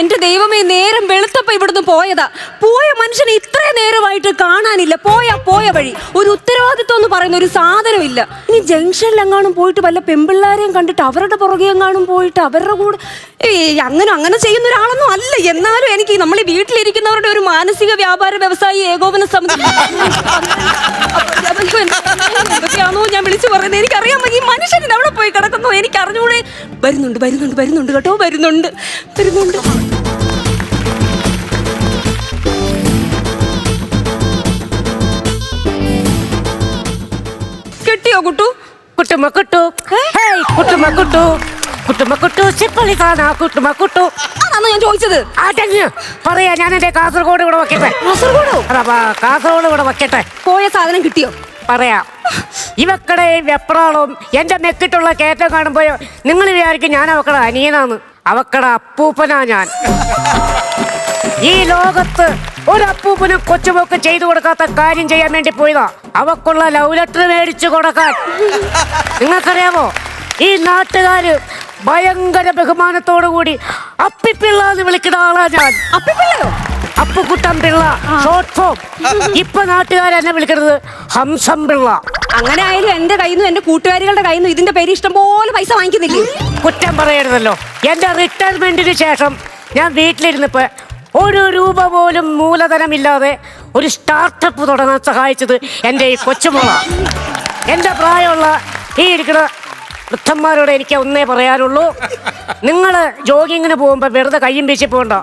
എന്റെ ദൈവമേ, നേരം വെളുത്തപ്പ ഇവിടുന്ന് പോയതാ. പോയ മനുഷ്യനെ ഇത്രയും നേരമായിട്ട് കാണാനില്ല. പോയ വഴി ഒരു ഉത്തരവാദിത്വം എന്ന് പറയുന്ന ഒരു സാധനമില്ല. ഇനി ജംഗ്ഷനിലെങ്ങാനും പോയിട്ട് വല്ല പെമ്പിള്ളാരെയും കണ്ടിട്ട് അവരുടെ പുറകെ എങ്ങാനും പോയിട്ട് അവരുടെ കൂടെ അങ്ങനെ ചെയ്യുന്ന ഒരാളൊന്നും അല്ല. എന്നാലും എനിക്ക് നമ്മൾ ഈ വീട്ടിലിരിക്കുന്നവരുടെ ഒരു മാനസിക വ്യാപാര വ്യവസായി ഏകോപന സമിതി എന്തൊക്കെയാണോ ഞാൻ വിളിച്ചു പറയുന്നത് എനിക്കറിയാൻ. ഈ മനുഷ്യൻ അവിടെ പോയി കിടക്കുന്നു, എനിക്ക് അറിഞ്ഞൂടെ. വരുന്നുണ്ട് കേട്ടോ, വരുന്നുണ്ട്. കിട്ടിയോ കുട്ടു? അതാണോ ഞാൻ ചോദിച്ചത്? പറയാ, ഞാൻ എന്റെ കാസർഗോഡ് ഇവിടെ വെക്കട്ടെ. കാസർഗോഡ് ഇവിടെ വെക്കട്ടെ. പോയ സാധനം കിട്ടിയോ? പറയാം. ഇവക്കടെ വെപ്രാളും എന്റെ മെക്കിട്ടുള്ള കയറ്റം കാണുമ്പോ നിങ്ങൾ വിചാരിക്കും ഞാൻ അവക്കടെ അനിയനാന്ന്. അവക്കടെ അപ്പൂപ്പനാ ഞാൻ. ഈ ലോകത്ത് ഒരപ്പൂപ്പനും കൊച്ചുമൊക്കെ ചെയ്തു കൊടുക്കാത്ത കാര്യം ചെയ്യാൻ വേണ്ടി പോയതാ. അവക്കുള്ള ലവ് ലെറ്റർ മേടിച്ചു കൊടുക്കാൻ. നിങ്ങൾക്കറിയാമോ, ഈ നാട്ടുകാര് ഭയങ്കര ബഹുമാനത്തോടു കൂടി അപ്പിപ്പിള്ള എന്ന് വിളിക്കുന്ന ആളാ ഞാൻ. അപ്പിപ്പിള്ളയോ? Appukuttan Pillai, short form. ഇപ്പൊ നാട്ടുകാരെന്നെ വിളിക്കുന്നത് ഹംസം പിള്ള. അങ്ങനെ ആയാലും എന്റെ കയ്യിൽ നിന്നും എന്റെ കൂട്ടുകാരികളുടെ കയ്യിൽ നിന്നും ഇതിന്റെ പേര് ഇഷ്ടംപോലെ പൈസ വാങ്ങിക്കുന്നില്ലേ? കുറ്റം പറയരുതല്ലോ. എന്റെ റിട്ടയർമെന്റിന് ശേഷം ഞാൻ വീട്ടിലിരുന്നപ്പോ 1 രൂപ പോലും മൂലധനമില്ലാതെ ഒരു സ്റ്റാർട്ടപ്പ് തുടങ്ങാൻ സഹായിച്ചത് എൻ്റെ ഈ കൊച്ചുമോള. എൻ്റെ പ്രായമുള്ള ഈ ഇരിക്കുന്ന വൃദ്ധന്മാരോട് എനിക്ക് ഒന്നേ പറയാനുള്ളൂ, നിങ്ങൾ ജോഗിങ്ങിന് പോകുമ്പോൾ വെറുതെ കയ്യും വീശി പോകണ്ട.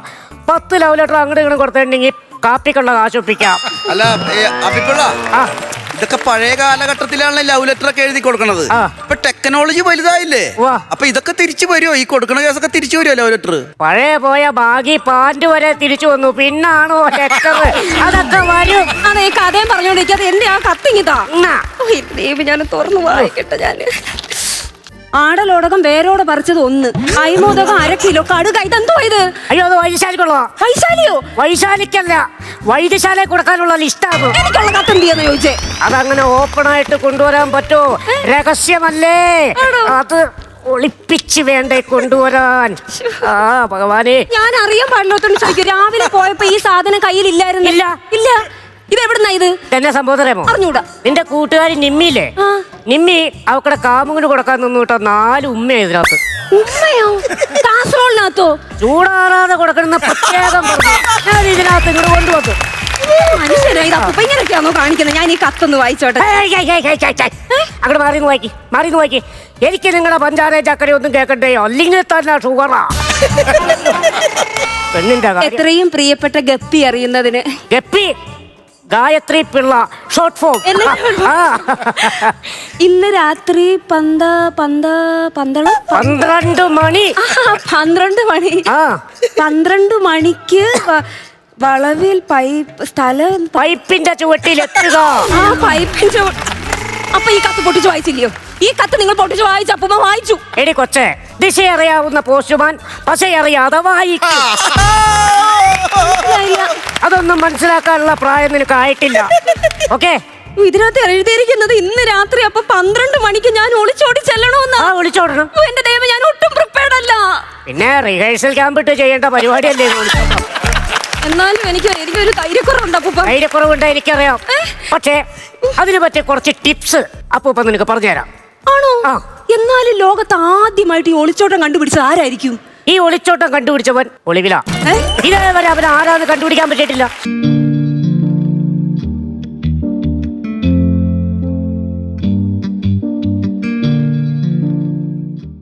10 ലവ് ലെറ്റർ അങ്ങോട്ട് ഇങ്ങനെ കൊടുത്തിട്ടുണ്ടെങ്കിൽ കാപ്പിക്കുള്ള കാശ് ഒപ്പിക്കാം. അല്ല ഇതൊക്കെ പഴയ കാലഘട്ടത്തിലാണ് ലവ് ലെറ്റർ ഒക്കെ എഴുതി കൊടുക്കണത്. ഇപ്പൊ ടെക്നോളജി വലുതായില്ലേ, അപ്പൊ ഇതൊക്കെ തിരിച്ചു വരുമോ? ഈ കൊടുക്കണ കേസൊക്കെ തിരിച്ചു വരുമോ ലവ് ലെറ്റർ? പഴയ പോയ ബാഗി പാന്റ് വരെ തിരിച്ചു വന്നു, പിന്നാണോ ലെറ്റർ? അതൊക്കെ വരും. അതെ, കഥയും പറഞ്ഞോണ്ടിരിക്കാതെ എന്റെ ആ കത്തിങ്ങിതാ. ഞാൻ തുറന്നു വായിക്കട്ടെ. ഞാൻ ആടലോടകം വേരോടെ പറിച്ചത് 1, അയ്മോദകം 1/2 കിലോ, കടുക്. ഇതെന്തോ ഇത്? അയ്യോ, അത് വൈദ്യശാലിക്കുള്ള. വൈശാലിയോ? വൈശാലിക്കല്ല, വൈദ്യശാല കൊടുക്കാനുള്ള ലിസ്റ്റാണ്. എനിക്കുള്ള കത്തെന്തിയാന്ന് ചോദിച്ചേ. അതങ്ങനെ ഓപ്പൺ ആയിട്ട് കൊണ്ടുവരാൻ പറ്റുമോ? രഹസ്യമല്ലേ, അത് ഒളിപ്പിച്ച് വേണ്ടേ കൊണ്ടുവരാൻ. ആ ഭഗവാനെ, ഞാൻ അറിയാൻ പാടില്ലാത്തോണ്ട് ചോദിക്കും. രാവിലെ പോയപ്പോ ഈ സാധനം കയ്യിലില്ലായിരുന്നില്ല. ഇല്ല. ഇതെവിടുന്നാ ഇത്? എന്നെ സംബോധനമോ? അറിഞ്ഞൂടാ. നിന്റെ കൂട്ടുകാരി നിമ്മിയില്ലേ, നിമ്മി അവക്കടെ കാമുകിന് കൊടുക്കാൻ നിന്നു കേട്ടോ. 4 ഉമ്മ ഇതിനകത്ത്. ഉമ്മയോ? കാസറോളിനകത്തോ? ചൂടാറാതെ കൊടുക്കണമെന്ന് പ്രത്യേകം പറഞ്ഞു. ഞാൻ ഇതിനകത്ത് ഇങ്ങോട്ട് കൊണ്ടുവന്നു. മനുഷ്യനാ ഇത്? അപ്പൊ ഇങ്ങനെയൊക്കെയാണോ കാണിക്കുന്നത്? ഞാൻ ഈ കത്തൊന്ന് വായിച്ചോട്ടെ. അങ്ങോട്ട് മാറി നോക്കി. എനിക്ക് നിങ്ങളുടെ പഞ്ചാര ചക്കര ഒന്നും കേൾക്കണ്ടേ, അല്ലെങ്കിൽ തന്നെ ഷുഗറാ. പെണ്ണിന്റെ എത്രയും പ്രിയപ്പെട്ട ഗപ്പി അറിയുന്നതിന്. Guppy Gayathri Pillai, short form. ഇന്ന് രാത്രി 12 മണി. 12 മണിക്ക് വളവിൽ പൈപ്പിന്റെ ചുവട്ടിലെത്തുക. പൈപ്പിന്റെ. അപ്പൊ ഈ കത്ത് പൊട്ടിച്ച് വായിച്ചില്ലയോ? ഈ കത്ത് നിങ്ങൾ പൊട്ടിച്ച് വായിച്ചു? അപ്പൊ വായിച്ചു. എടി കൊച്ചെ, ദിശ അറിയാവുന്ന പോസ്റ്റ്മാൻ പശയറിയാതെ വായിക്കും. അതൊന്നും മനസ്സിലാക്കാനുള്ള പ്രായം നിനക്ക് ആയിട്ടില്ല. ഓക്കെ, ഇതിനകത്ത് എഴുതിയിരിക്കുന്നത് ഇന്ന് രാത്രി. അപ്പൊ 12 മണിക്ക് ഞാൻ ഒളിച്ചോടി ചെല്ലണമെന്നാ? ഒളിച്ചോടണം. എന്റെ ദൈവം, ഞാൻ ഒട്ടും പ്രിപ്പയർഡ് അല്ല. പിന്നെ റിഹേഴ്സൽ ക്യാമ്പ് ഇട്ട് ചെയ്യേണ്ട പരിപാടിയല്ലേ. എന്നാലും എനിക്കൊരു ധൈര്യക്കുറവുണ്ട് അപ്പൂപ്പ. ധൈര്യക്കുറവുണ്ട് എനിക്കറിയാം. പക്ഷേ അതിനെ പറ്റി കുറച്ച് ടിപ്സ് അപ്പൂപ്പ നിനക്ക് പറഞ്ഞുതരാം. ആണോ? എന്നാലും ലോകത്ത് ആദ്യമായിട്ട് ഈ ഒളിച്ചോട്ടം കണ്ടുപിടിച്ചത് ആരായിരിക്കും? ഈ ഒളിച്ചോട്ടം കണ്ടുപിടിച്ചവൻ ഒളിവിലാ. ഇതേവരെ അവൻ ആരാന്ന് കണ്ടുപിടിക്കാൻ പറ്റിയിട്ടില്ല.